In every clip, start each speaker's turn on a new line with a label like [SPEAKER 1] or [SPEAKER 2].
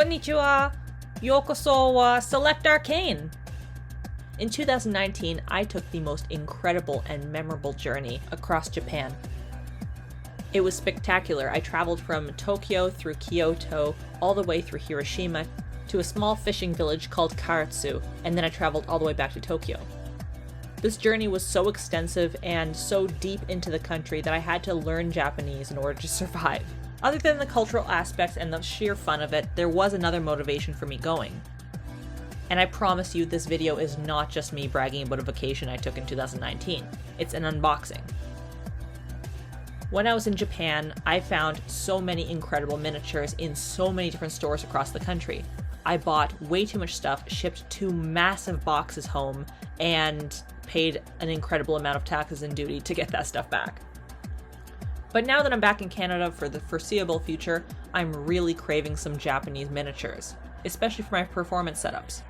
[SPEAKER 1] Konnichiwa! Yokoso wa Select Arcane! In 2019, I took the most incredible and memorable journey across Japan. It was spectacular. I traveled from Tokyo through Kyoto, all the way through Hiroshima, to a small fishing village called Karatsu, and then I traveled all the way back to Tokyo. This journey was so extensive and so deep into the country that I had to learn Japanese in order to survive. Other than the cultural aspects and the sheer fun of it, there was another motivation for me going. And I promise you, this video is not just me bragging about a vacation I took in 2019. It's an unboxing. When I was in Japan, I found so many incredible miniatures in so many different stores across the country. I bought way too much stuff, shipped 2 massive boxes home, and paid an incredible amount of taxes and duty to get that stuff back. But now that I'm back in Canada for the foreseeable future, I'm really craving some Japanese miniatures, especially for my performance setups.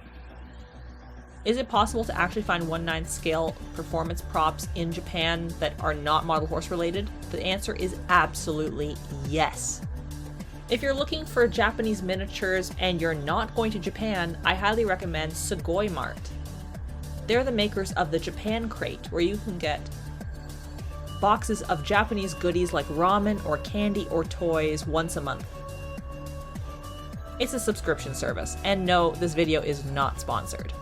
[SPEAKER 1] Is it possible to actually find 1/9 scale performance props in Japan that are not model horse related? The answer is absolutely yes. If you're looking for Japanese miniatures and you're not going to Japan, I highly recommend Sugoi Mart. They're the makers of the Japan Crate, where you can get boxes of Japanese goodies like ramen or candy or toys once a month. It's a subscription service, and no, this video is not sponsored.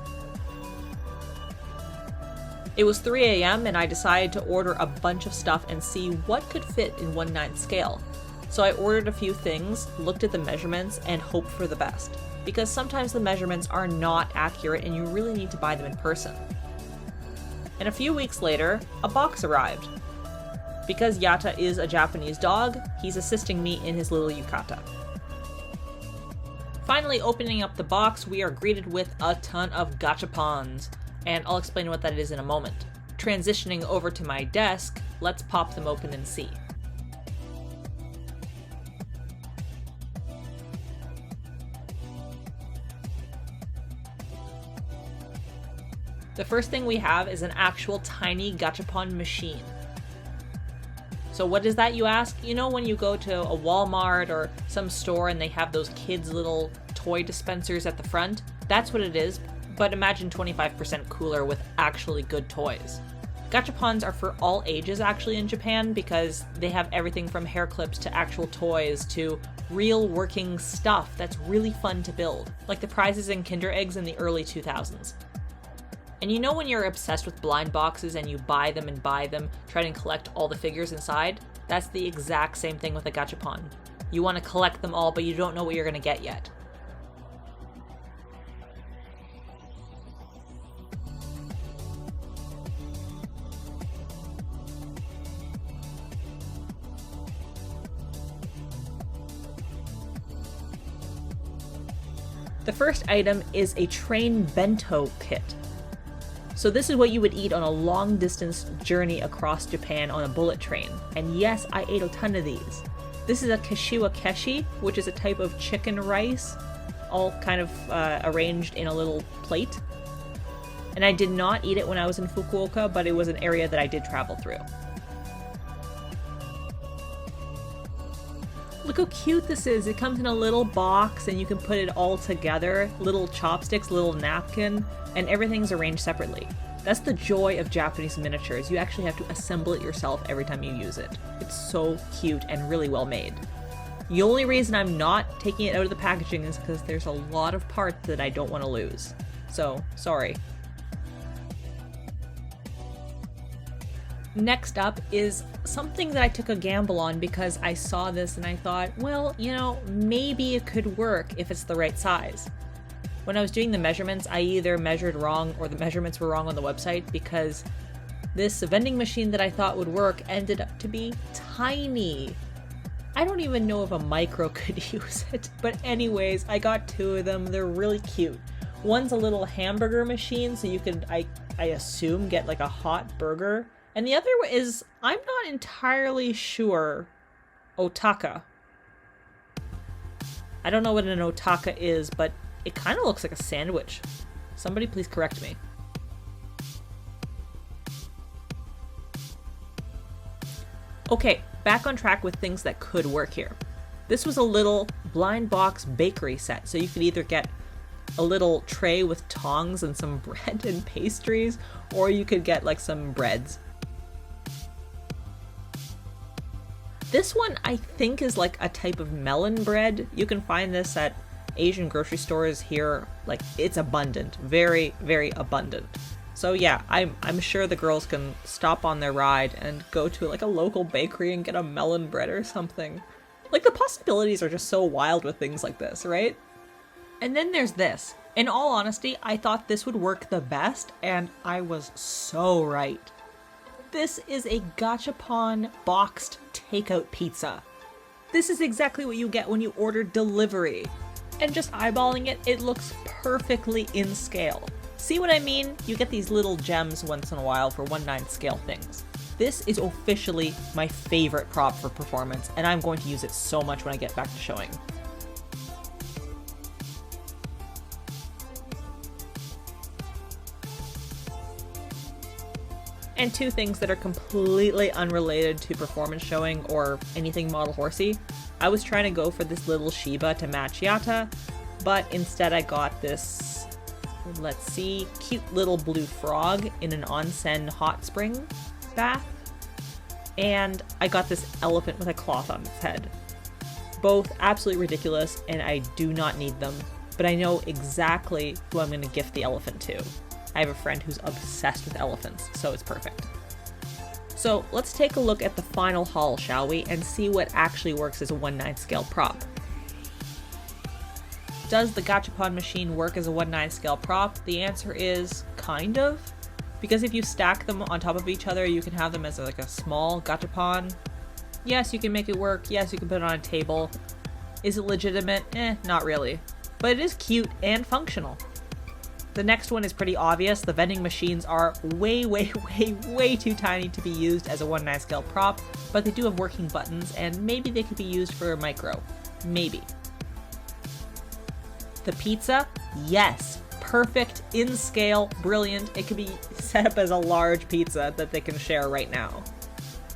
[SPEAKER 1] It was 3 a.m. and I decided to order a bunch of stuff and see what could fit in 1/9 scale. So I ordered a few things, looked at the measurements, and hoped for the best. Because sometimes the measurements are not accurate and you really need to buy them in person. And a few weeks later, a box arrived. Because Yata is a Japanese dog, he's assisting me in his little yukata. Finally opening up the box, we are greeted with a ton of gachapons, and I'll explain what that is in a moment. Transitioning over to my desk, let's pop them open and see. The first thing we have is an actual tiny gachapon machine. So what is that, you ask? You know when you go to a Walmart or some store and they have those kids' little toy dispensers at the front? That's what it is, but imagine 25% cooler with actually good toys. Gachapons are for all ages actually in Japan because they have everything from hair clips to actual toys to real working stuff that's really fun to build, like the prizes in Kinder Eggs in the early 2000s. And you know when you're obsessed with blind boxes and you buy them, try and collect all the figures inside? That's the exact same thing with a gachapon. You want to collect them all, but you don't know what you're going to get yet. The first item is a train bento kit. So this is what you would eat on a long distance journey across Japan on a bullet train. And yes, I ate a ton of these. This is a kashiwa keshi, which is a type of chicken rice, all kind of arranged in a little plate. And I did not eat it when I was in Fukuoka, but it was an area that I did travel through. Look how cute this is. It comes in a little box and you can put it all together. Little chopsticks, little napkin, and everything's arranged separately. That's the joy of Japanese miniatures. You actually have to assemble it yourself every time you use it. It's so cute and really well made. The only reason I'm not taking it out of the packaging is because there's a lot of parts that I don't want to lose. So, sorry. Next up is something that I took a gamble on because I saw this and I thought, well, you know, maybe it could work if it's the right size. When I was doing the measurements, I either measured wrong or the measurements were wrong on the website because this vending machine that I thought would work ended up to be tiny. I don't even know if a micro could use it, but anyways, I got 2 of them. They're really cute. One's a little hamburger machine, so you could, I assume, get like a hot burger. And the other is, I'm not entirely sure, otaka. I don't know what an otaka is, but it kind of looks like a sandwich. Somebody please correct me. Okay, back on track with things that could work here. This was a little blind box bakery set, so you could either get a little tray with tongs and some bread and pastries, or you could get like some breads. This one I think is like a type of melon bread. You can find this at Asian grocery stores here. Like, it's abundant, very, very abundant. So yeah, I'm sure the girls can stop on their ride and go to like a local bakery and get a melon bread or something. Like, the possibilities are just so wild with things like this, right? And then there's this. In all honesty, I thought this would work the best, and I was so right. This is a gachapon boxed takeout pizza. This is exactly what you get when you order delivery. And just eyeballing it, it looks perfectly in scale. See what I mean? You get these little gems once in a while for 1/9 scale things. This is officially my favorite prop for performance, and I'm going to use it so much when I get back to showing. And two things that are completely unrelated to performance showing or anything model horsey. I was trying to go for this little Shiba to match Yata, but instead I got this, let's see, cute little blue frog in an onsen hot spring bath. And I got this elephant with a cloth on its head. Both absolutely ridiculous, and I do not need them, but I know exactly who I'm going to gift the elephant to. I have a friend who's obsessed with elephants, so it's perfect. So let's take a look at the final haul, shall we, and see what actually works as a 1/9 scale prop. Does the gachapon machine work as a 1/9 scale prop? The answer is kind of, because if you stack them on top of each other, you can have them as like a small gachapon. Yes, you can make it work. Yes, you can put it on a table. Is it legitimate? Not really. But it is cute and functional. The next one is pretty obvious. The vending machines are way, way, way, way too tiny to be used as a 1/9 scale prop, but they do have working buttons, and maybe they could be used for a micro. Maybe. The pizza? Yes. Perfect, in scale, brilliant. It could be set up as a large pizza that they can share right now.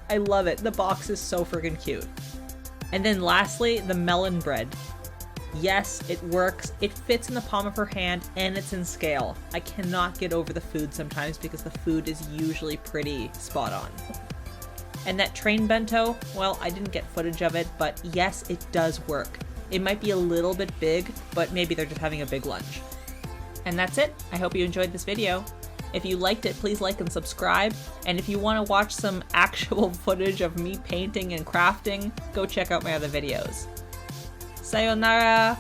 [SPEAKER 1] I love it. The box is so freaking cute. And then lastly, the melon bread. Yes, it works. It fits in the palm of her hand, and it's in scale. I cannot get over the food sometimes because the food is usually pretty spot on. And that train bento, well, I didn't get footage of it, but yes, it does work. It might be a little bit big, but maybe they're just having a big lunch. And that's it. I hope you enjoyed this video. If you liked it, please like and subscribe. And if you want to watch some actual footage of me painting and crafting, go check out my other videos. Sayonara!